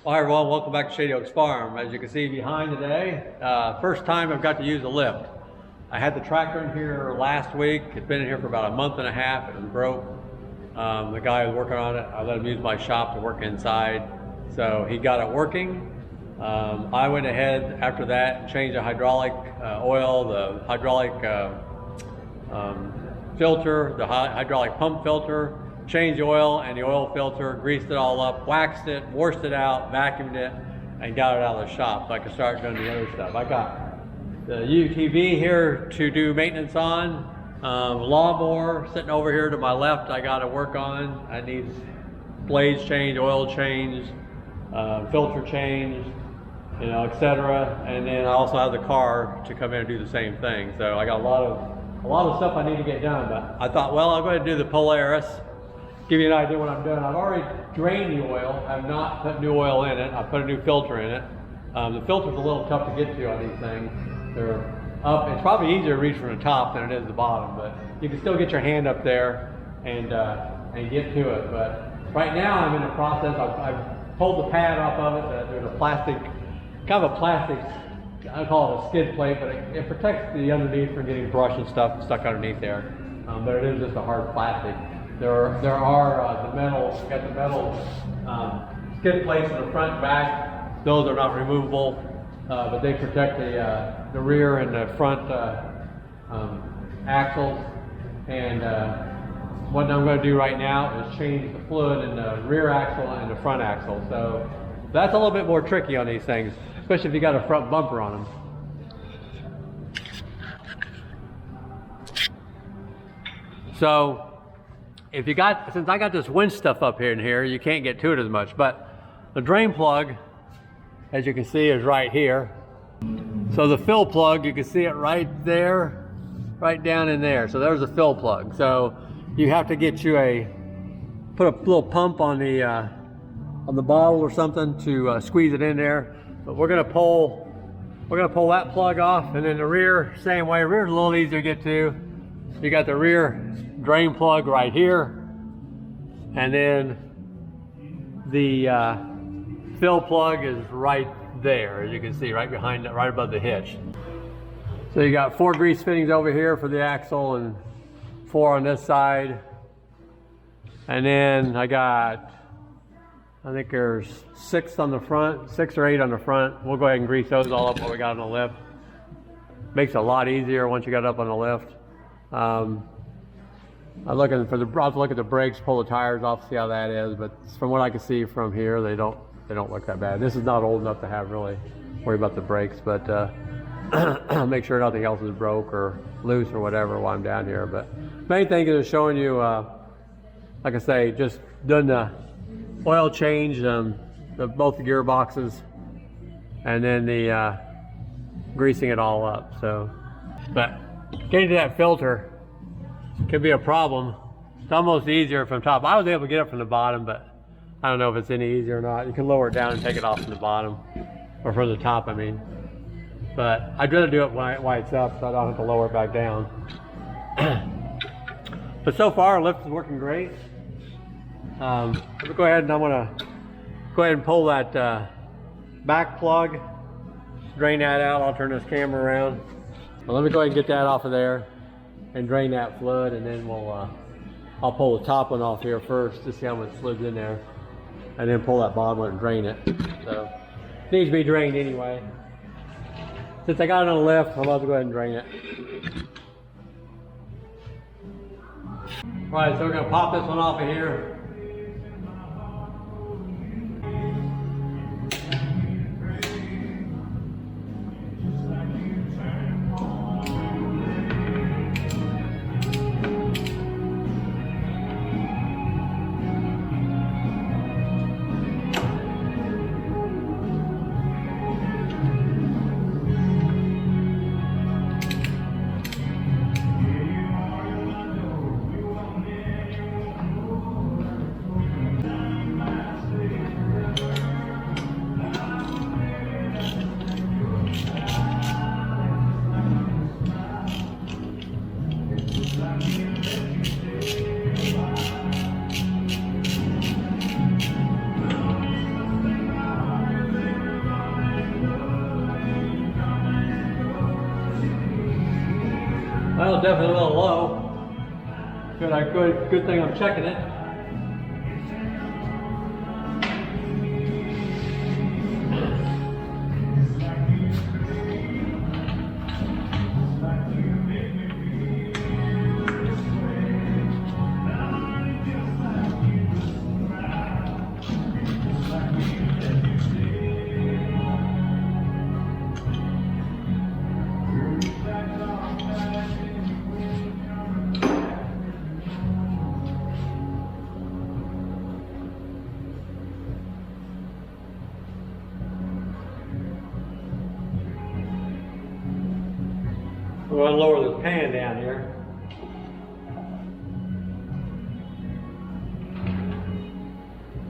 Well, hi everyone, welcome back to Shady Oaks Farm. As you can see behind today, first time I've got to use a lift. I had the tractor in here last week. It's been in here for about a month and a half. It was broke. The guy was working on it. I let him use my shop to work inside. So he got it working. I went ahead after that and changed the hydraulic oil, the hydraulic filter, the hydraulic pump filter, changed the oil and the oil filter, greased it all up, waxed it, washed it out, vacuumed it, and got it out of the shop so I could start doing the other stuff. I got the UTV here to do maintenance on. Lawnmower sitting over here to my left I got to work on. I need blades changed, oil changed, filter changed, you know, etc. And then I also have the car to come in and do the same thing. So I got a lot of stuff I need to get done, but I thought, well, I'll go ahead and do the Polaris. Give you an idea what I'm doing. I've already drained the oil. I've not put new oil in it. I put a new filter in it. The filter's a little tough to get to on these things. They're up. It's probably easier to reach from the top than it is the bottom, but you can still get your hand up there and get to it. But right now I'm in the process. I've pulled the pad off of it. There's a plastic, kind of a plastic, I call it a skid plate, but it protects the underneath from getting brush and stuff stuck underneath there. But it is just a hard plastic. There are the metal, got the metal skid plates in the front and back. Those are not removable, but they protect the rear and the front axles. And what I'm going to do right now is change the fluid in the rear axle and the front axle. So that's a little bit more tricky on these things, especially if you got a front bumper on them. So if you got, since I got this winch stuff up here and here, you can't get to it as much, but the drain plug, as you can see, is right here. So the fill plug, you can see it right there, right down in there. So there's a fill plug. So you have to get you put a little pump on the bottle or something to squeeze it in there. But we're gonna pull that plug off, and then the rear, same way. Rear's a little easier to get to. You got the rear drain plug right here, and then the fill plug is right there, as you can see, right behind it, right above the hitch. So you got 4 grease fittings over here for the axle and 4 on this side, and then I think there's 6 on the front, 6 or 8 on the front. We'll go ahead and grease those all up what we got on the lift. Makes it a lot easier once you got up on the lift. I'm looking for I'll have to look at the brakes, pull the tires off, see how that is. But from what I can see from here, they don't look that bad. This is not old enough to have really worry about the brakes, but make sure nothing else is broke or loose or whatever while I'm down here. But main thing is showing you, like I say, just doing the oil change, both the gearboxes, and then the greasing it all up. So, but getting to that filter can be a problem. It's almost easier from top. I was able to get it from the bottom, but I don't know if it's any easier or not. You can lower it down and take it off from the bottom, or from the top, I mean. But I'd rather do it while it's up, so I don't have to lower it back down. But so far, our lift is working great. Let me go ahead and I'm gonna go ahead and pull that back plug, drain that out. I'll turn this camera around. Well, let me go ahead and get that off of there and drain that fluid, and then I'll pull the top one off here first to see how much fluid's in there, and then pull that bottom one and drain it. So it needs to be drained anyway. Since I got it on the lift, I'm about to go ahead and drain it. All right, so we're gonna pop this one off of here. Well, definitely a little low. Good thing I'm checking it. We're going to lower this pan down here.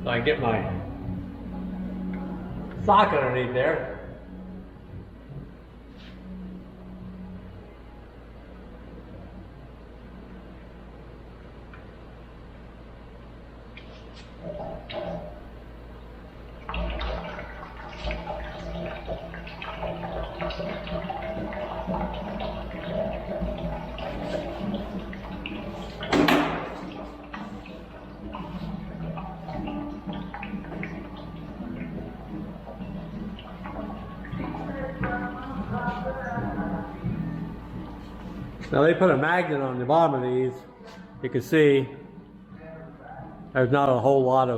So I can get my socket underneath there. Now they put a magnet on the bottom of these. You can see there's not a whole lot. It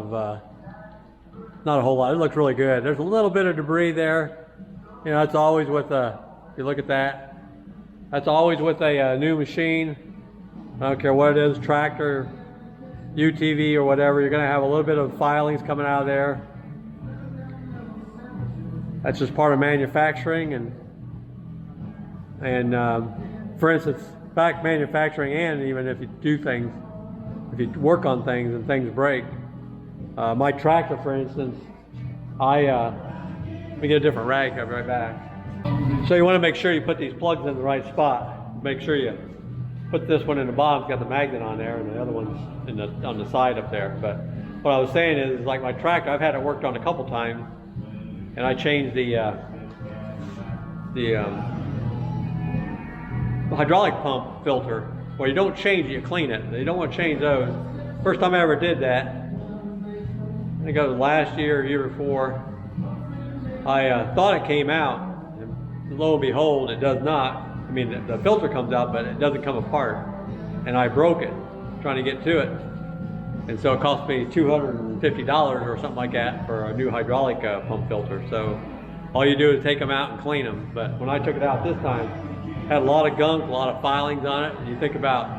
looks really good. There's a little bit of debris there. You know, that's always with if you look at that, that's always with a new machine. I don't care what it is, tractor, UTV or whatever, you're gonna have a little bit of filings coming out of there. That's just part of manufacturing, and for instance, back manufacturing, and even if you do things, if you work on things and things break. My tractor, for instance, let me get a different rag, I'll be right back. So you want to make sure you put these plugs in the right spot. Make sure you put this one in the bottom, it's got the magnet on there, and the other one's on the side up there. But what I was saying is, like my tractor, I've had it worked on a couple times, and I changed the hydraulic pump filter. Well, you don't change it, you clean it. You don't want to change those. First time I ever did that, I think it was last year or year before, I thought it came out, and lo and behold, it does not. I mean, the filter comes out, but it doesn't come apart. And I broke it trying to get to it. And so it cost me $250 or something like that for a new hydraulic pump filter. So all you do is take them out and clean them. But when I took it out this time, it had a lot of gunk, a lot of filings on it. And you think about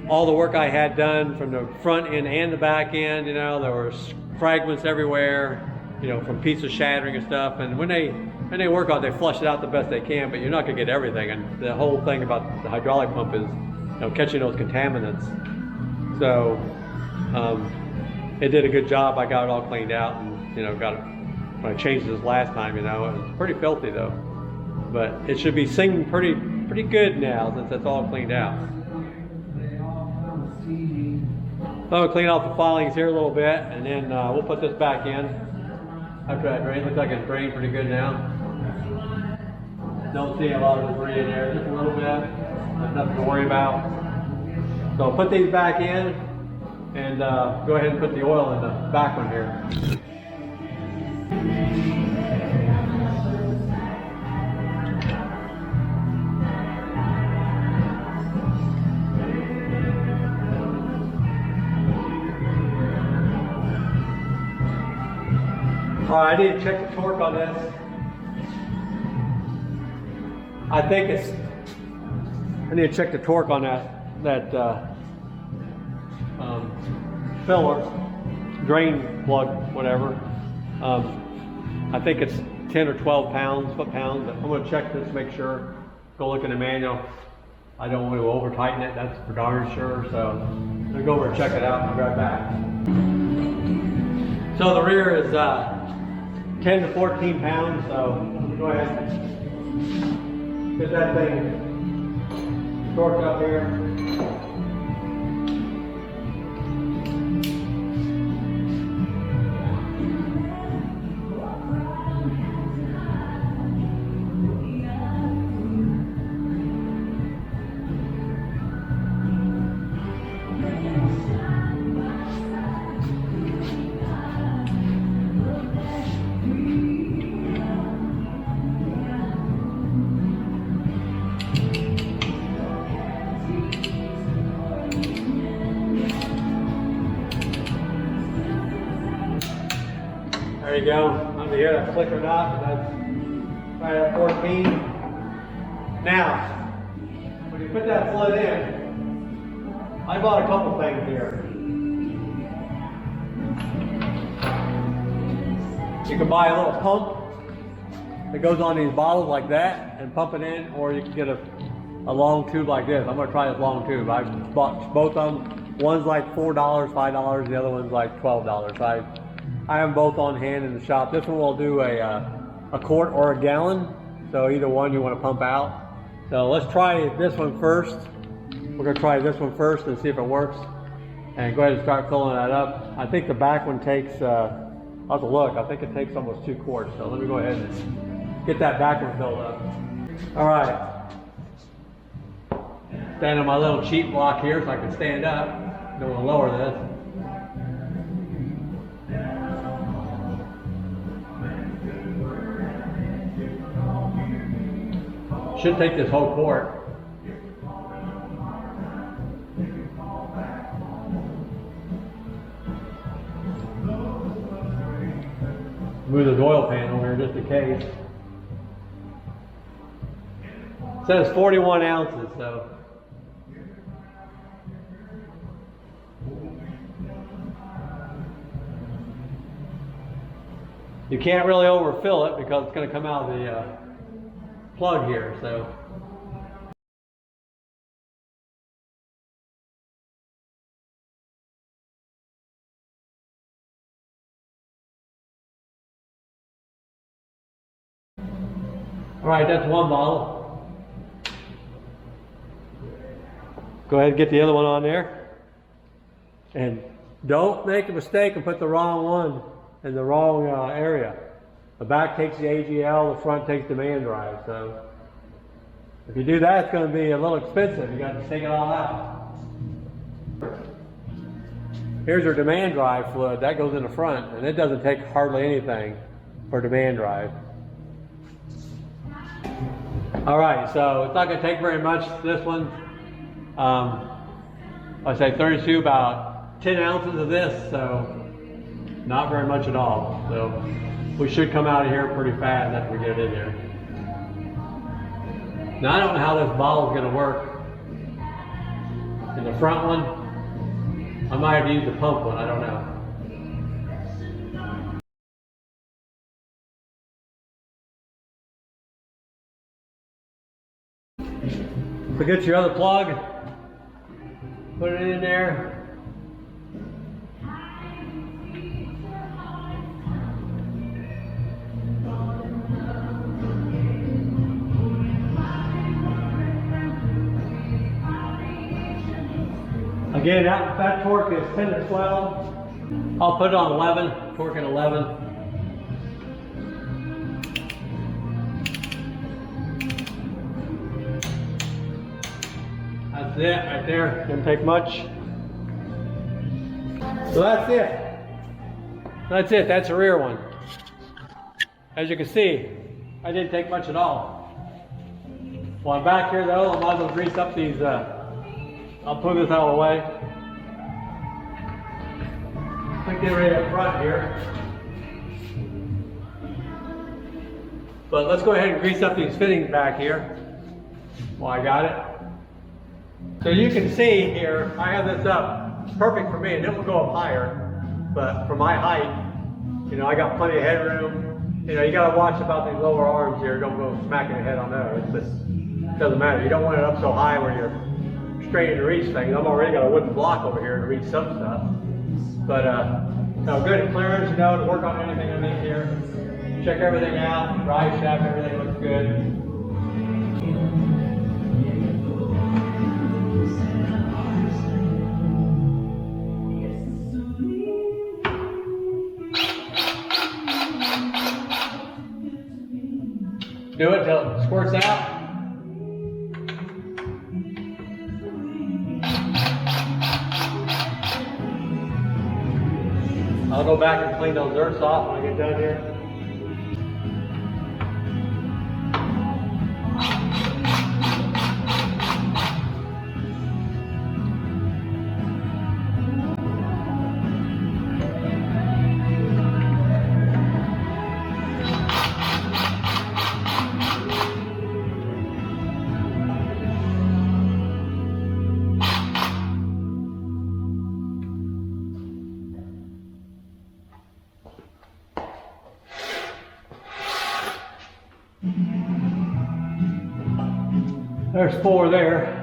all the work I had done from the front end and the back end, you know, there were fragments everywhere, you know, from pieces shattering and stuff. And when they work on it, they flush it out the best they can, but you're not gonna get everything. And the whole thing about the hydraulic pump is, you know, catching those contaminants. So it did a good job. I got it all cleaned out, and you know, got it when I changed this last time. You know, it was pretty filthy though, but it should be singing pretty good now since it's all cleaned out. So I'm gonna clean off the filings here a little bit, and then we'll put this back in after that drain. Looks like it's drained pretty good now. Don't see a lot of debris in there, just a little bit, but nothing to worry about. So I'll put these back in, and go ahead and put the oil in the back one here. All right, I need to check the torque on this. I need to check the torque on that filler, drain plug, whatever. I think it's 10 or 12 pounds, foot-pounds. I'm going to check this, make sure. Go look in the manual. I don't want to over tighten it, that's for darn sure. So I'm going to go over and check it out and I'll be right back. So the rear is 10 to 14 pounds, so go ahead. Get that thing torqued up here. There you go. Under here, that clicker knob, that's right at 14. Now, when you put that flood in, I bought a couple things here. You can buy a little pump that goes on these bottles like that and pump it in, or you can get a long tube like this. I'm gonna try this long tube. I bought both of them. One's like $4, $5, the other one's like $12. I have them both on hand in the shop. This one will do a quart or a gallon, so either one you want to pump out. So let's try this one first. We're gonna try this one first and see if it works. And go ahead and start filling that up. I think the back one takes, I'll have to look, I think it takes almost 2 quarts. So let me go ahead and get that back one filled up. All right. Stand on my little cheat block here so I can stand up. Don't want to lower this. Should take this whole quart. Move this oil pan over here just in case. It says 41 ounces, so. You can't really overfill it because it's going to come out of the plug here, so. All right, that's one bottle. Go ahead and get the other one on there. And don't make a mistake and put the wrong one in the wrong area. The back takes the AGL, the front takes the man drive. So if you do that, it's going to be a little expensive. You got to take it all out. Here's your demand drive fluid. That goes in the front, and it doesn't take hardly anything for demand drive. All right, so it's not going to take very much. This one, I say 32, about 10 ounces of this, so not very much at all. So we should come out of here pretty fast after we get it in there. Now I don't know how this bottle is going to work. In the front one, I might have to use the pump one, I don't know. So get your other plug, put it in there. Again, that torque is 10 to 12. I'll put it on 11, torque at 11. That's it right there. Didn't take much. So that's it. That's it. That's the rear one. As you can see, I didn't take much at all. While I'm back here though, I might as well grease up these. I'll pull this out of the way. I'll get ready up front here. But let's go ahead and grease up these fittings back here while I got it. So you can see here, I have this up perfect for me, and it will go up higher. But for my height, you know, I got plenty of headroom. You know, you got to watch about these lower arms here. Don't go smacking your head on those. It just doesn't matter. You don't want it up so high where you're straining to reach things. I've already got a wooden block over here to reach some stuff. But no, good clearance, you know, to work on anything underneath here. Check everything out, drive shaft, everything looks good. Do it till it squirts out. I'll go back and clean those zerks off when I get done here. There's 4 there.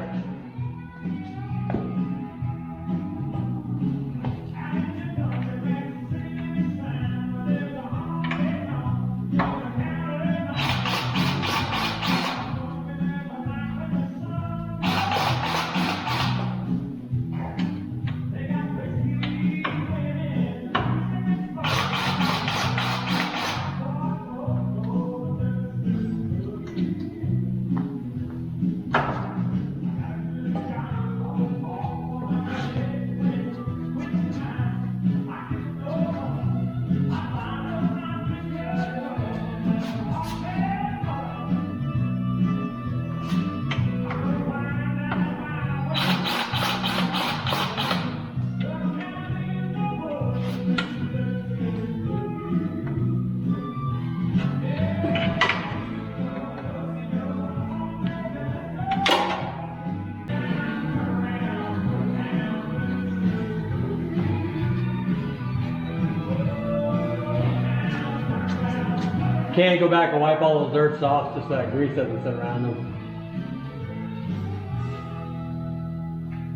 Can go back and wipe all those dirts off just so that grease doesn't sit around them.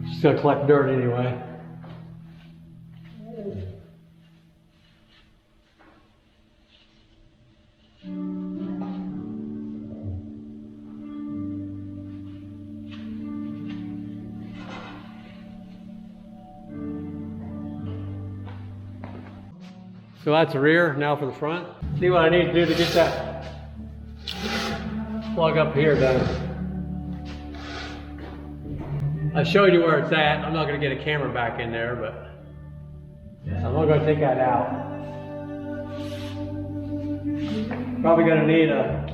Just gonna collect dirt anyway. So that's the rear, now for the front. See what I need to do to get that plug up here done. I showed you where it's at. I'm not gonna get a camera back in there, but I'm not gonna take that out. Probably gonna need a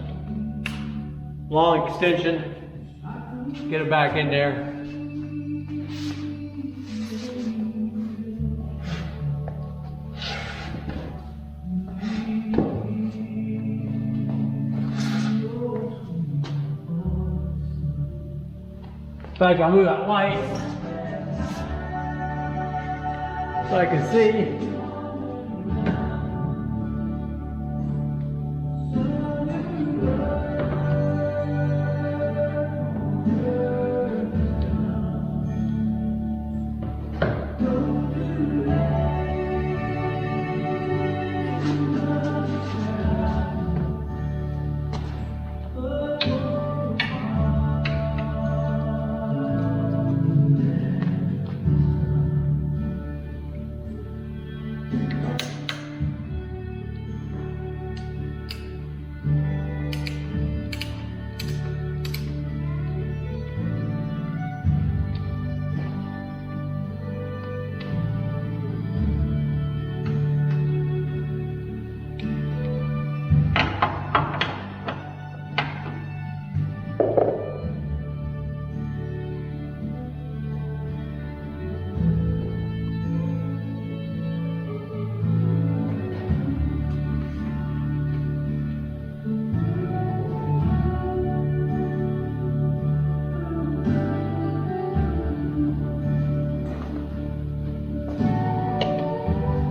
long extension. Get it back in there. In fact, I'll move that light so I can see.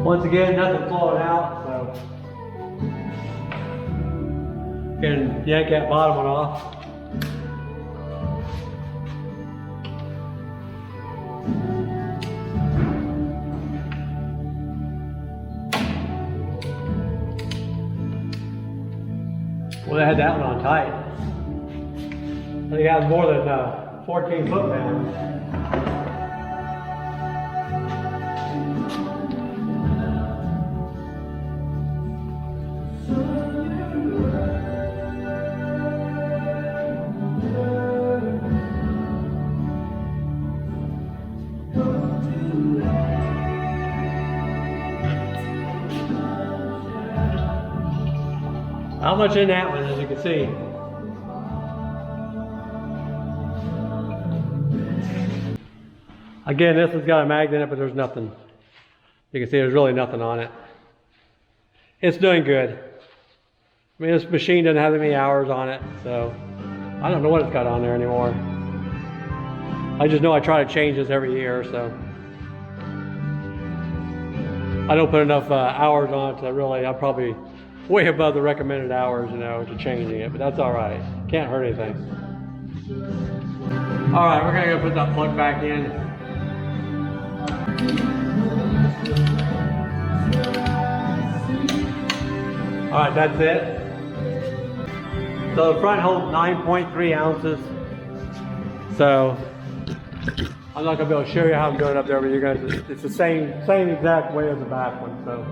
Once again, nothing flowing out, so can yank that bottom one off. Well, they had that one on tight. I think it has more than 14 foot-pounds. How much in that one, as you can see? Again, this one's got a magnet in it, but there's nothing. You can see there's really nothing on it. It's doing good. I mean, this machine doesn't have that many hours on it, so I don't know what it's got on there anymore. I just know I try to change this every year, so I don't put enough hours on it to really, I'll probably way above the recommended hours, you know, to changing it, but that's all right. Can't hurt anything. All right, we're gonna go put that plug back in. All right, that's it. So the front holds 9.3 ounces. So I'm not gonna be able to show you how I'm doing up there, but you're gonna, it's the same exact way as the back one. So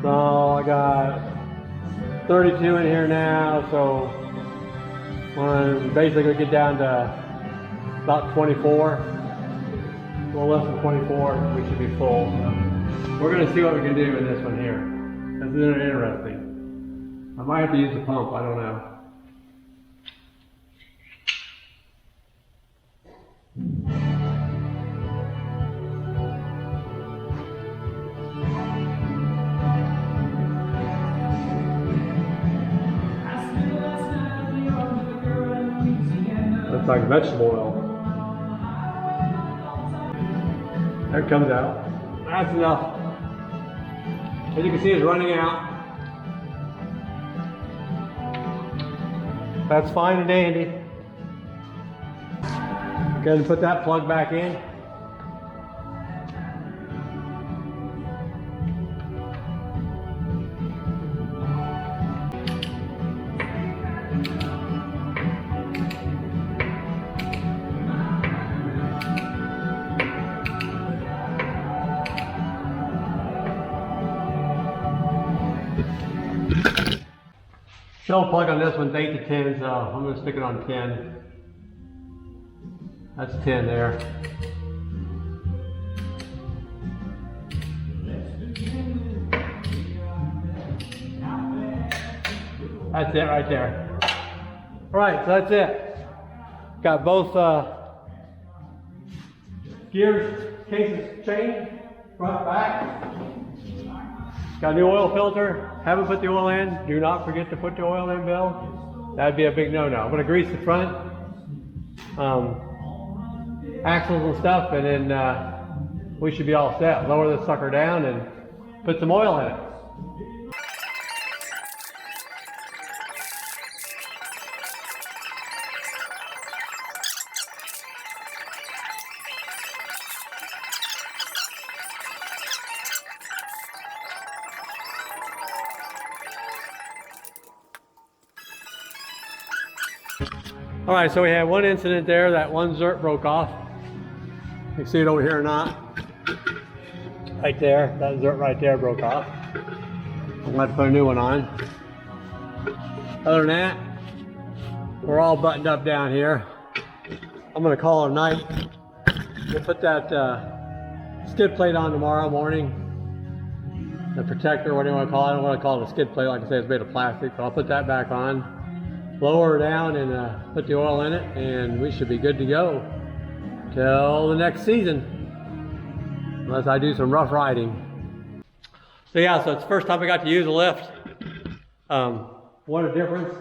I got 32 in here now. So I'm basically get down to about 24. A little less than 24, we should be full. So we're gonna see what we can do with this one here. This is interesting. I might have to use the pump, I don't know. Looks like vegetable oil. There it comes out. That's enough. As you can see, it's running out. That's fine and dandy. Go ahead and put that plug back in. Shell plug on this one's 8 to 10, so I'm going to stick it on 10. That's 10 there. That's it right there. All right, so that's it. Got both gears, cases changed, front, back. Got a new oil filter. Haven't put the oil in. Do not forget to put the oil in, Bill. That'd be a big no-no. I'm gonna grease the front axles and stuff, and then we should be all set. Lower this sucker down and put some oil in it. All right, so we had one incident there. That one zert broke off. You see it over here or not? Right there, that zert right there broke off. I'm going to put a new one on. Other than that, we're all buttoned up down here. I'm going to call it a night. We'll put that skid plate on tomorrow morning. The protector, what do you want to call it? I don't want to call it a skid plate, like I say, it's made of plastic, so I'll put that back on. Lower her down and put the oil in it, and we should be good to go till the next season, unless I do some rough riding. So yeah, so it's the first time I got to use a lift. What a difference.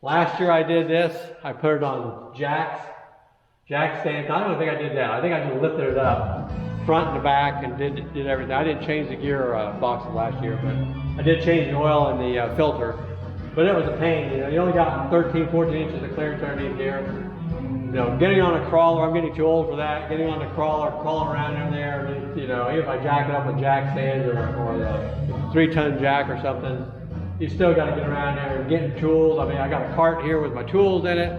Last year I did this. I put it on jack stands. I don't think I did that. I think I just lifted it up front and the back and did everything. I didn't change the gear boxes last year, but I did change the oil and the filter. But it was a pain, you know. You only got 13, 14 inches of clearance underneath here. You know, getting on a crawler, I'm getting too old for that. Getting on a crawler, crawling around in there, you know, even if I jack it up with jack stands or the 3-ton jack or something, you still got to get around there and get tools. I mean, I got a cart here with my tools in it.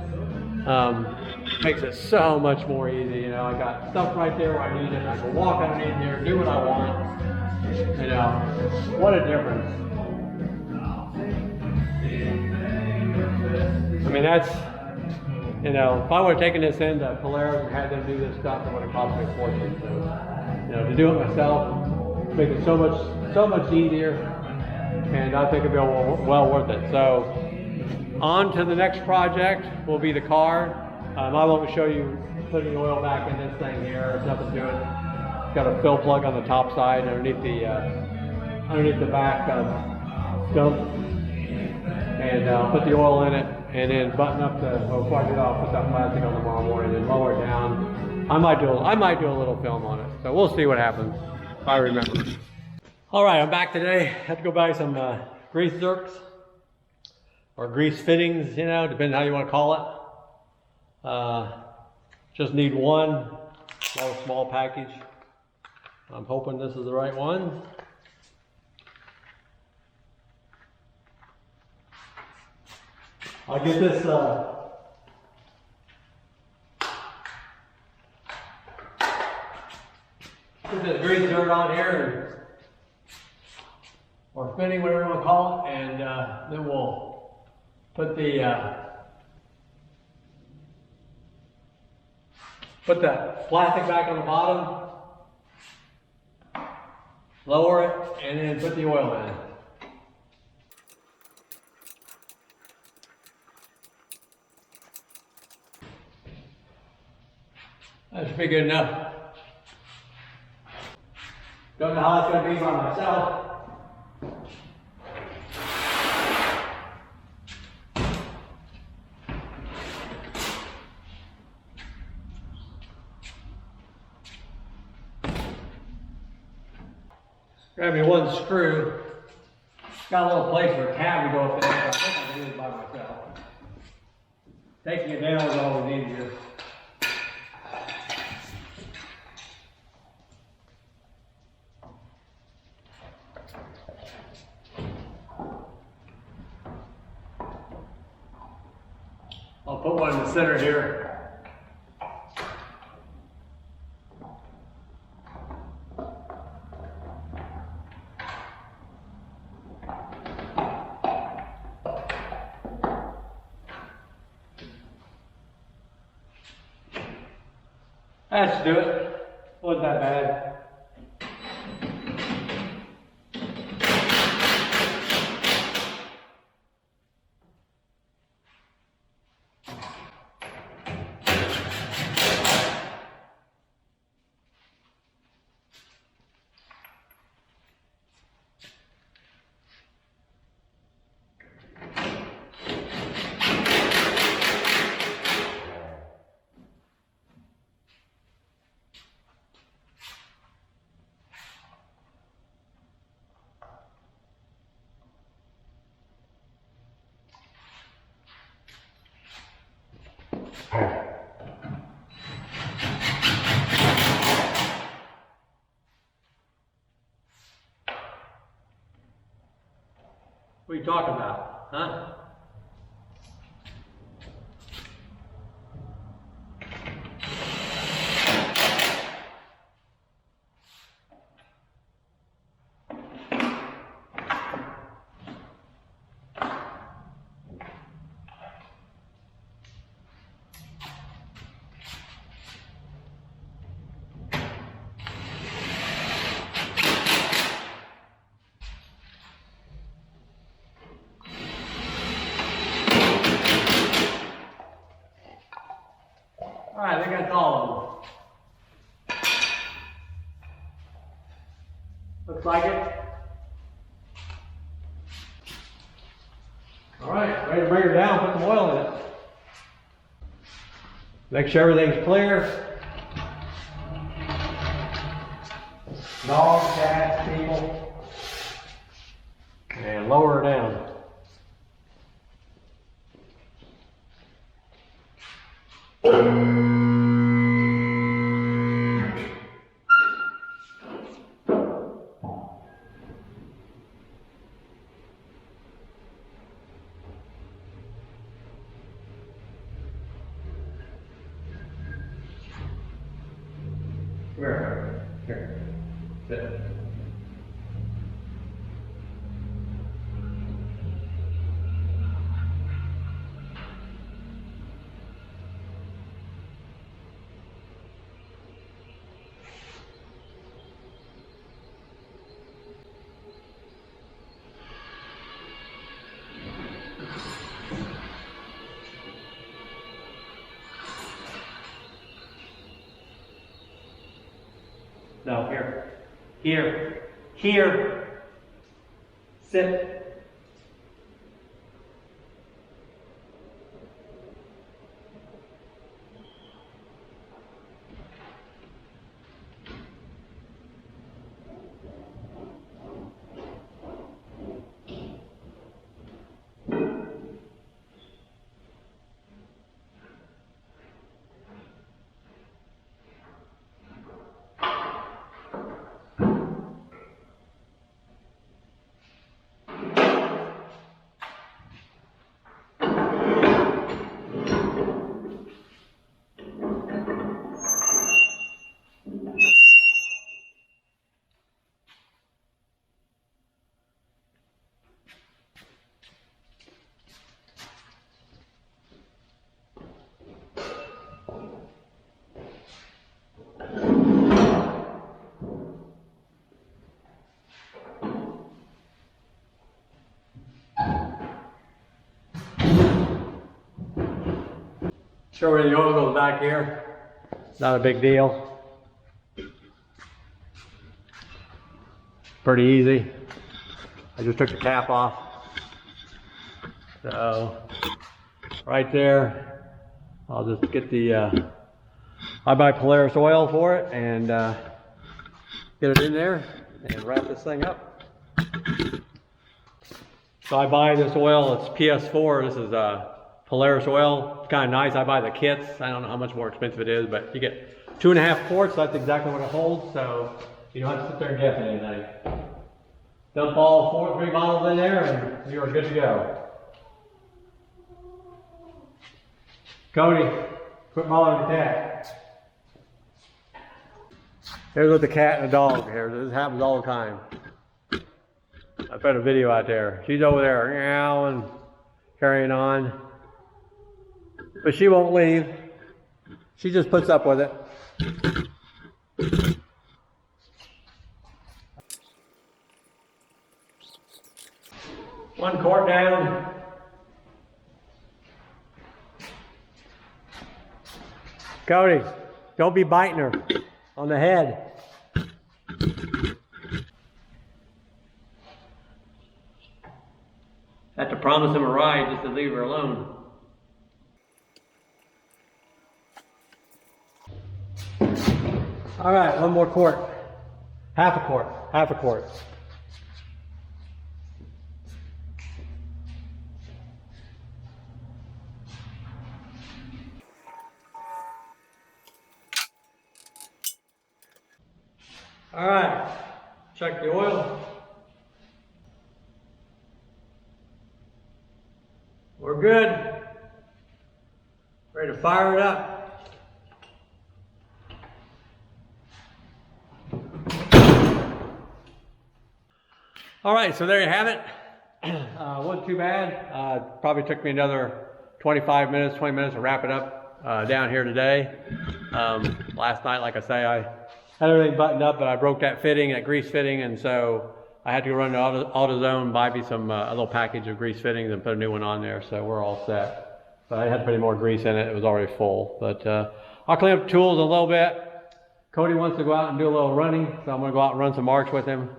Makes it so much more easy, you know. I got stuff right there where I need it. I can walk underneath here, do what I want. You know, what a difference. I mean, that's, you know, if I would have taken this into Polaris and had them do this stuff, it would have cost me a fortune. So, you know, to do it myself, make it so much easier, and I think it'd be well worth it. So, on to the next project will be the car. I won't show you putting the oil back in this thing here. There's nothing to it. It's got a fill plug on the top side underneath the back stump, and put the oil in it. And then button up before I get off, put that plastic on tomorrow morning and lower it down. I might do a little film on it. So we'll see what happens, if I remember. All right, I'm back today. I had to go buy some grease zerks or grease fittings, you know, depending how you want to call it. Just need one little small package. I'm hoping this is the right one. I'll get this put this grease zerk on here, or fitting, whatever you want to call it, and then we'll put that plastic back on the bottom, lower it, and then put the oil in. That should be good enough. Don't know how it's going to be by myself. Grab me one screw. Got a little place for a cab to go up there, but I think I can do it by myself. Taking it down is always easier. I'll put one in the center here. That should do it. Wasn't that bad. What are you talking about, huh? All right, I think that's all of them. Looks like it. All right, ready to bring her down, put some oil in it. Make sure everything's clear. Dogs, cats, people. And lower her down. Where? Here. Sit. No, here. Here. Here. Sit. Show where the oil goes back here. Not a big deal. Pretty easy. I just took the cap off. So, right there, I'll just get the, I buy Polaris oil for it and get it in there and wrap this thing up. So I buy this oil, it's PS4, this is Polaris oil. It's kind of nice, I buy the kits. I don't know how much more expensive it is, but you get 2.5 quarts, that's exactly what it holds, so you don't have to sit there and guess anything. Dump all 3 bottles in there and you are good to go. Cody, quit bothering the cat. Here's what the cat and the dog here. This happens all the time. I put a video out there. She's over there meowing, carrying on. But she won't leave. She just puts up with it. One quart down. Cody, don't be biting her on the head. Have to promise him a ride just to leave her alone. All right, one more quart. Half a quart, half a quart. All right, check the oil. We're good. Ready to fire it up. All right, so there you have it. Wasn't too bad. Probably took me another 25 minutes, 20 minutes to wrap it up down here today. Last night, like I say, I had everything buttoned up, but I broke that fitting, that grease fitting, and so I had to go run to AutoZone, buy me some a little package of grease fittings and put a new one on there, so we're all set. But I had to put any more grease in it, it was already full. But I'll clean up the tools a little bit. Cody wants to go out and do a little running, so I'm gonna go out and run some marks with him.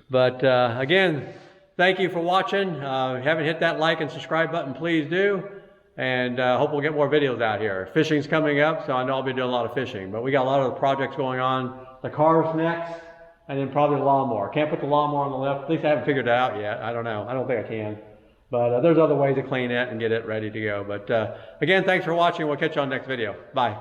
But again, thank you for watching. If you haven't hit that like and subscribe button, please do. And hope we'll get more videos out here. Fishing's coming up, so I know I'll be doing a lot of fishing. But we got a lot of the projects going on. The car's next, and then probably the lawnmower. Can't put the lawnmower on the left. At least I haven't figured it out yet. I don't know. I don't think I can. But there's other ways to clean it and get it ready to go. But again, thanks for watching. We'll catch you on the next video. Bye.